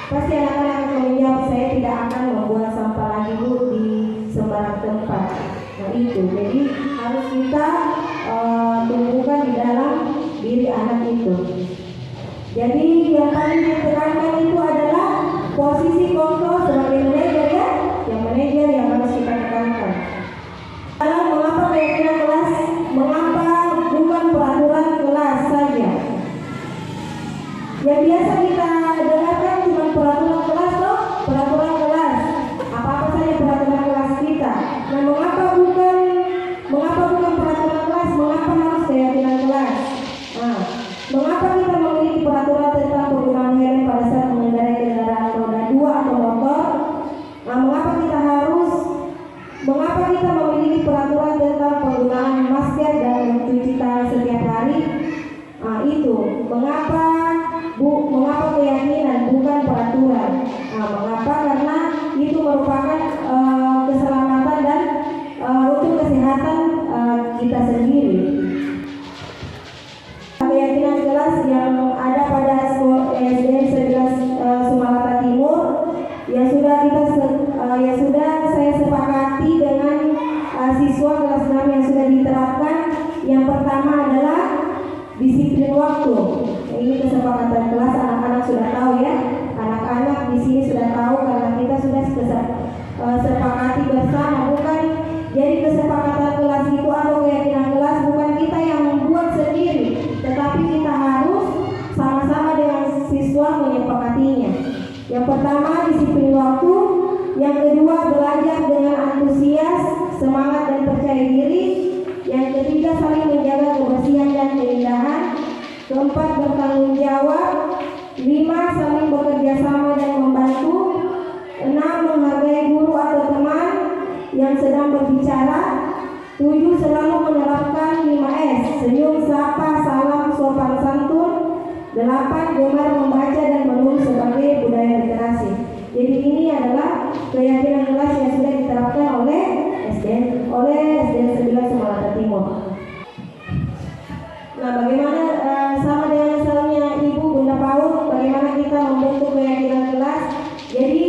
Pasti anak-anak akan menjawab, saya tidak akan membuang sampah lagi, Bu, di sembarang tempat. Nah, itu jadi harus kita tumbuhkan di dalam diri anak itu. Jadi yang paling ditekankan itu adalah posisi kontrol sebagai manajer ya, yang manajer yang harus kita tekankan. Dalam mengapa keyakinan kelas, mengapa bukan peraturan kelas saja? Yang biasa kita dengarkan cuma peraturan kelas loh, peraturan kelas. Apa-apa saja peraturan kelas kita. Nah, mengapa bukan peraturan kelas? Mengapa harus keyakinan kelas? Nah, mengapa kita memiliki peraturan tentang penggunaan helm pada saat mengendarai kendaraan roda 2 atau motor? Nah, mengapa kita memiliki peraturan tentang penggunaan masker dan mencuci tangan setiap hari? Nah, itu mengapa keyakinan bukan peraturan? Nah, mengapa? Karena itu merupakan keselamatan dan untuk kesehatan kita sendiri. Keyakinan kelas yang ada pada SDN 11 Sumatera Timur yang sudah saya sepakati dengan siswa kelas 6 yang sudah diterapkan. Yang pertama adalah disiplin waktu. Ini kesepakatan kelas, anak-anak sudah tahu ya. Anak-anak di sini sudah tahu karena kita sudah sepakati bersama. Bukan jadi kesepakatan kelas itu atau keyakinan kelas bukan kita yang membuat sendiri, tetapi kita harus sama-sama dengan siswa menyepakatinya. Yang pertama disiplin waktu, yang kedua belajar dengan antusias, semangat dan percaya diri, yang ketiga saling menjaga kebersihan dan keindahan, keempat bertanggung jawab, 5 saling bekerja sama dan membantu, 6 menghargai guru atau teman yang sedang berbicara, 7 selalu menerapkan 5S, senyum, sapa, salam, sopan santun, 8 gemar membaca dan menulis sebagai budaya literasi. Jadi ini adalah keyakinan kelas yang sudah diterapkan oleh SDN 11 Sumatera Timur. Nah, bagaimana sama dengan misalnya Ibu Bunda PAUD, bagaimana kita membentuk keyakinan kelas? Jadi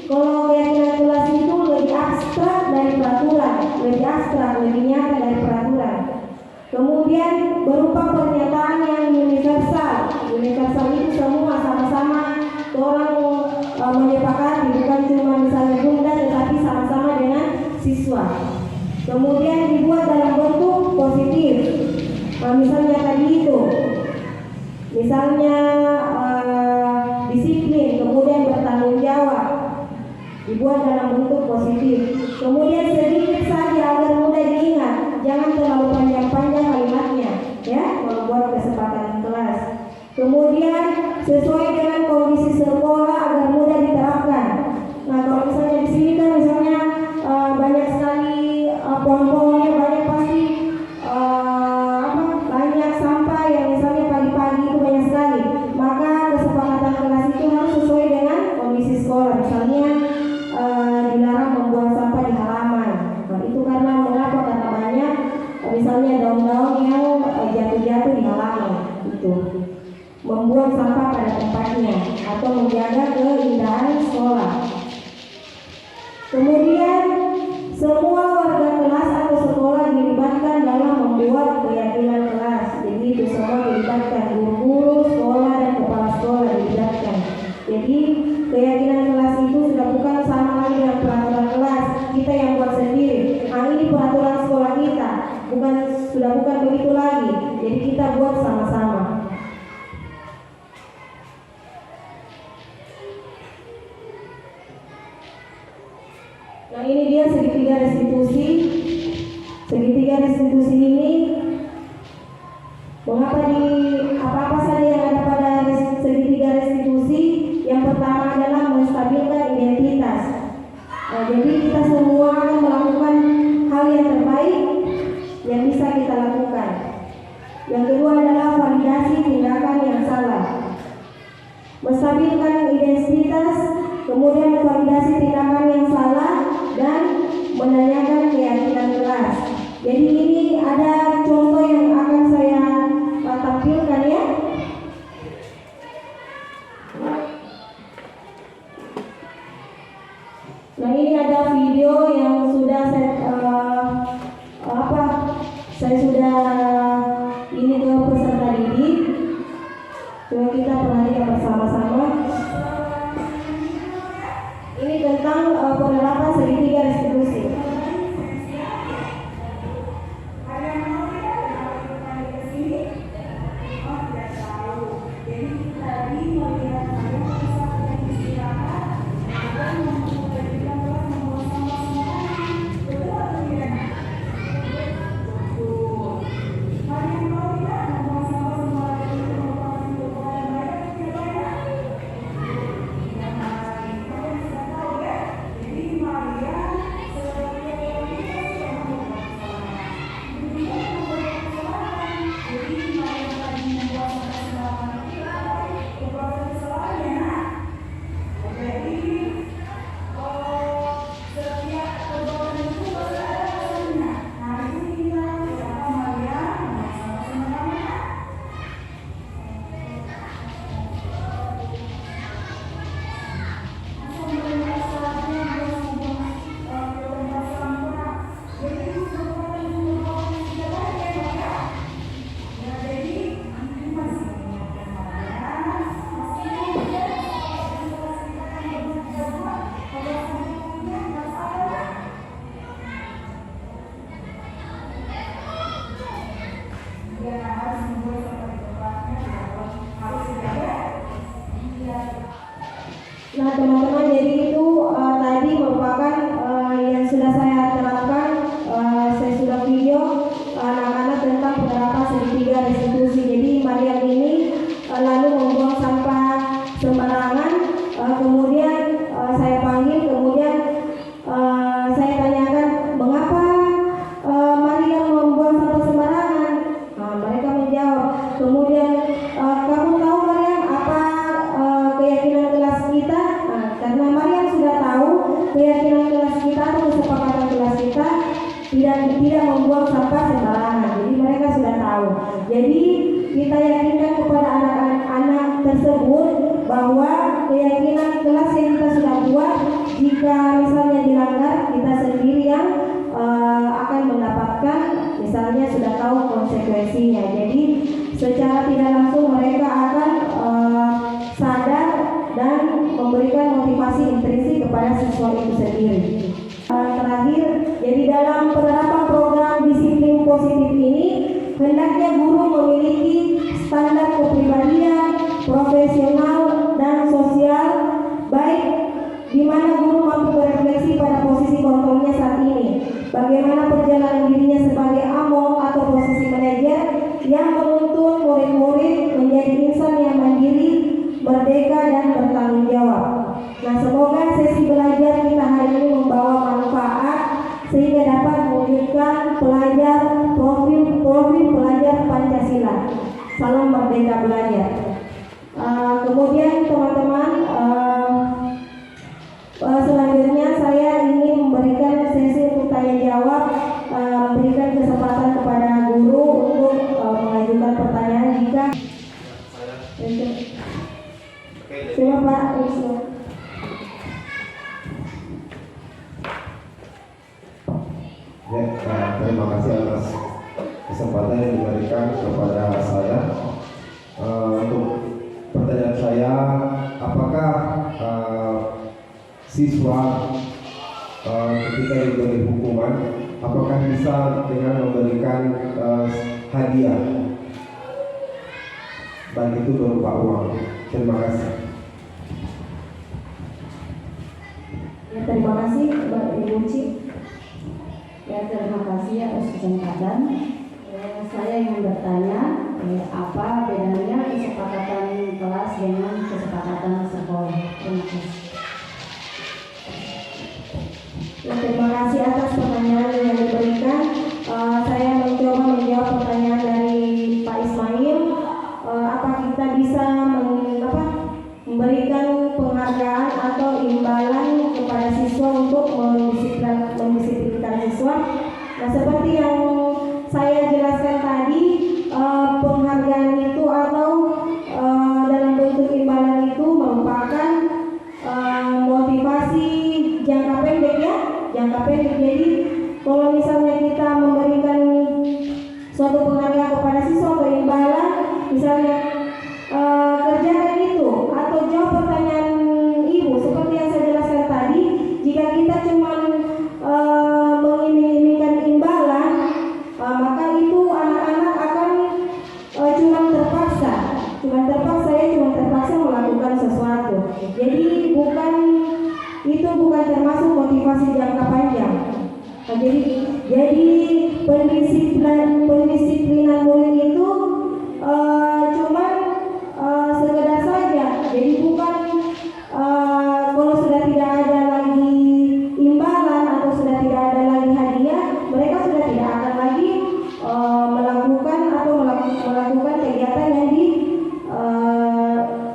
kalau keyakinan kelas itu lebih abstrak dari peraturan, lebih nyata dari peraturan. Kemudian berupa pernyataan yang universal. Universal itu semua sama-sama orang menyepakati, bukan cuma misalnya Bunda, tetapi sama-sama dengan siswa. Kemudian dibuat dalam bentuk positif. Misalnya tadi itu, misalnya disiplin, kemudian bertanggung jawab, dibuat dalam bentuk positif. Kemudian sedikit saja agar mudah diingat, jangan terlalu panjang-panjang kalimatnya, ya, kalau buat kesepakatan kelas. Kemudian sesuai dengan kondisi sekolah agar mudah diterapkan. begitu lagi. Jadi kita buat sama-sama. Nah, ini dia segitiga restitusi. Segitiga restitusi ini mengapa di apa-apa saja yang ada pada segitiga restitusi? Yang pertama adalah menstabilkan identitas. Nah, jadi kita semua akan melakukan hal yang terbaik yang bisa kita lakukan. Yang kedua adalah validasi tindakan yang salah. Menstabilkan identitas, kemudian memvalidasi tindakan yang salah, dan menanyakan keyakinan kelas. Jadi ini ada contoh yang akan saya tampilkan ya. Nah, ini ada video yang sudah saya sudah ini ke peserta didik. Coba kita perhatikan bersama-sama. Ini tentang penerapan segitiga restitusi. Nah, teman-teman, jadi itu tadi merupakan yang sudah saya terapkan. Saya sudah video anak-anak tentang penerapan segitiga restitusi. Jadi Mariam ini lalu membuang sampah sembarangan, kemudian saya panggil, kemudian saya tanyakan mengapa Mariam membuang sampah sembarangan. Nah, mereka menjawab. Kemudian kamu tahu Mariam apa keyakinan kelas kita? Nah, karena Mariam sudah tahu keyakinan kelas kita atau kesepakatan kelas kita tidak membuang sampah sembarangan. Jadi mereka sudah tahu. Jadi kita yakinkan kepada anak-anak tersebut bahwa keyakinan kelas yang kita sudah buat, jika misalnya dilanggar, kita sendiri yang akan mendapatkan, misalnya sudah tahu konsekuensinya. Jadi secara tidak langsung mereka akan sadar dan memberikan motivasi intrinsik kepada siswa itu sendiri. Terakhir, jadi dalam penerapan program disiplin positif ini, hendaknya guru memiliki standar kepribadian, profesional, dan sosial baik, di mana guru mampu berefleksi pada posisi kontrolnya saat ini, bagaimana perjalanan dirinya sebagai AMO atau posisi manajer yang menuntun murid-murid menjadi insan yang mandiri, merdeka, dan bertanggung jawab. Nah, semoga sesi belajar kita hari ini membawa manfaat sehingga dapat mewujudkan profil pelajar Pancasila. Salam merdeka belajar. Kemudian teman-teman, selanjutnya saya ingin memberikan sesi untuk tanya jawab, memberikan kesempatan kepada guru untuk mengajukan pertanyaan jika siapa Pak? Ya, terima kasih atas kesempatan yang diberikan kepada saya. Untuk pertanyaan saya, apakah siswa ketika diberi hukuman, apakah bisa dengan memberikan hadiah, baik itu berupa uang. Terima kasih. Ya, terima kasih Mbak Ibu Cik. Ya, terima kasih atas kesempatan. Saya ingin bertanya, apa bedanya kesepakatan kelas dengan kesepakatan sekolah? Terima kasih. Ya, terima kasih atas pertanyaan yang diberikan. Saya mencoba menjawab pertanyaan dari Pak Ismail. Apa kita bisa memberikan penghargaan atau imbalan kepada siswa untuk mendisiplinkan siswa? Nah, seperti yang saya jelaskan tadi, penghargaan itu atau dalam bentuk imbalan itu merupakan motivasi jangka pendek, ya, jangka pendek. Jadi kalau misalnya kita memberikan suatu penghargaan kepada siswa atau imbalan, misalnya kerjakan itu atau jawab pertanyaan ibu seperti yang saya jelaskan tadi. Jika kita cuma mengiming-imingkan imbalan, maka itu anak-anak akan cuma terpaksa melakukan sesuatu. Jadi bukan termasuk motivasi jangka panjang. Jadi pendisiplinan murid itu cuma sekedar saja. Jadi bukan kalau sudah tidak ada lagi imbalan atau sudah tidak ada lagi hadiah, mereka sudah tidak akan lagi melakukan kegiatan yang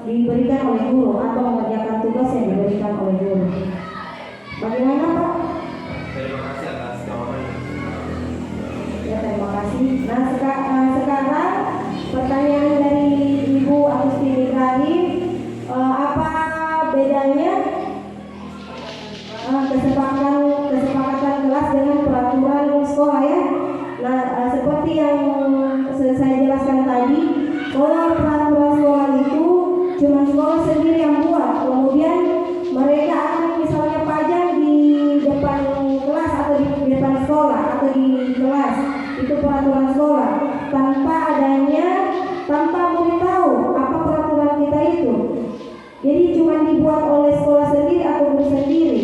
diberikan oleh guru atau mengerjakan tugas yang diberikan oleh guru. Bagaimana, Pak? Terima kasih atas jawabannya. Ya, terima kasih. Nah, sekarang pertanyaan dari Ibu Agustin Ibrahim, apa bedanya kesepakatan kelas dengan peraturan sekolah, ya? Nah, seperti yang saya jelaskan tadi, kalau peraturan sekolah itu cuma sekolah sendiri yang buat, kemudian mereka akan misalnya pajang di depan kelas atau di depan sekolah atau di kelas, itu peraturan sekolah, tanpa murid tahu apa peraturan kita itu. Jadi cuma dibuat oleh sekolah sendiri atau guru sendiri.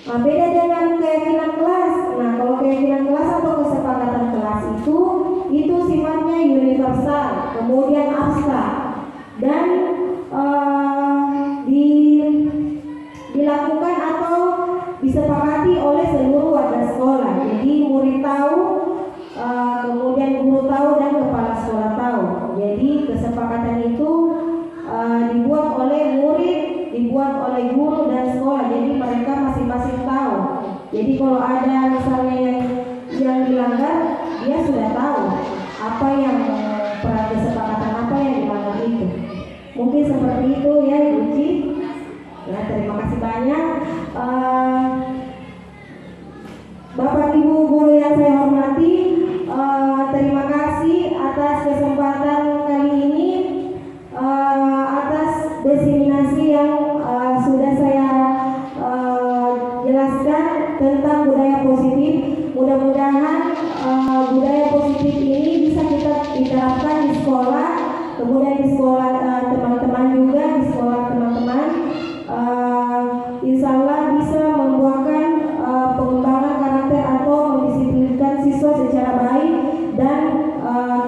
Nah, beda dengan keyakinan kelas. Nah, kalau keyakinan kelas atau kesepakatan kelas itu sifatnya universal, kemudian abstrak, dan dilakukan atau disepakati oleh seluruh warga sekolah. Jadi murid tahu, kemudian guru tahu, dan kepala sekolah tahu. Jadi kesepakatan itu dibuat oleh murid, dibuat oleh guru dan sekolah. Jadi mereka masing-masing tahu. Jadi kalau ada misalnya yang dilanggar, dia sudah tahu apa yang kesepakatan apa yang dilanggar itu. Mungkin seperti itu, ya, Ibu Ci. Ya, terima kasih banyak. Bapak Ibu guru yang saya hormati, terima kasih atas kesempatan kali ini, atas diseminasi yang sudah saya jelaskan tentang budaya positif. Mudah-mudahan budaya positif ini bisa kita diterapkan di sekolah, kemudian di sekolah teman-teman juga, di sekolah teman-teman. Insya Allah bisa membuahkan pengembangan karakter atau mendisiplinkan siswa secara baik dan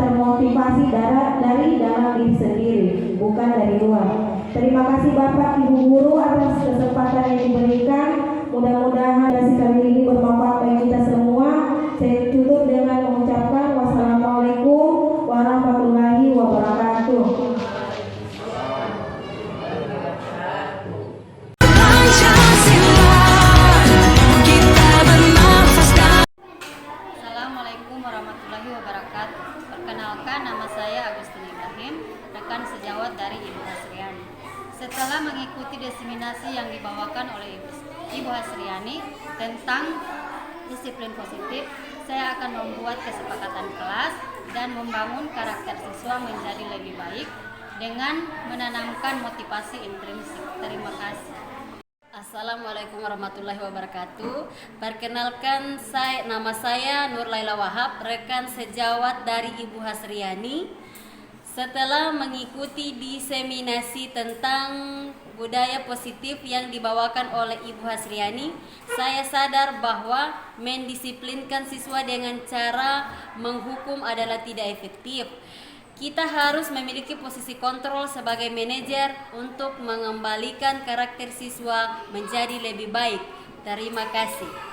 termotivasi dari dalam diri sendiri, bukan dari luar. Terima kasih Bapak Ibu guru atas kesempatan yang diberikan. Mudah-mudahan sekali ini bermanfaat bagi kita semua. Saya tutup dengan mengucapkan wassalamualaikum warahmatullahi wabarakatuh. Assalamualaikum warahmatullahi wabarakatuh. Perkenalkan, nama saya Agustin Ibrahim, rekan sejawat dari Ibu Hasriani. Setelah mengikuti diseminasi yang dibawakan oleh Ibu Hasriani tentang disiplin positif, saya akan membuat kesepakatan kelas dan membangun karakter siswa menjadi lebih baik dengan menanamkan motivasi intrinsik. Terima kasih. Assalamualaikum warahmatullahi wabarakatuh. Perkenalkan, nama saya Nur Laila Wahab, rekan sejawat dari Ibu Hasriani. Setelah mengikuti diseminasi tentang budaya positif yang dibawakan oleh Ibu Hasriani, saya sadar bahwa mendisiplinkan siswa dengan cara menghukum adalah tidak efektif. Kita harus memiliki posisi kontrol sebagai manajer untuk mengembalikan karakter siswa menjadi lebih baik. Terima kasih.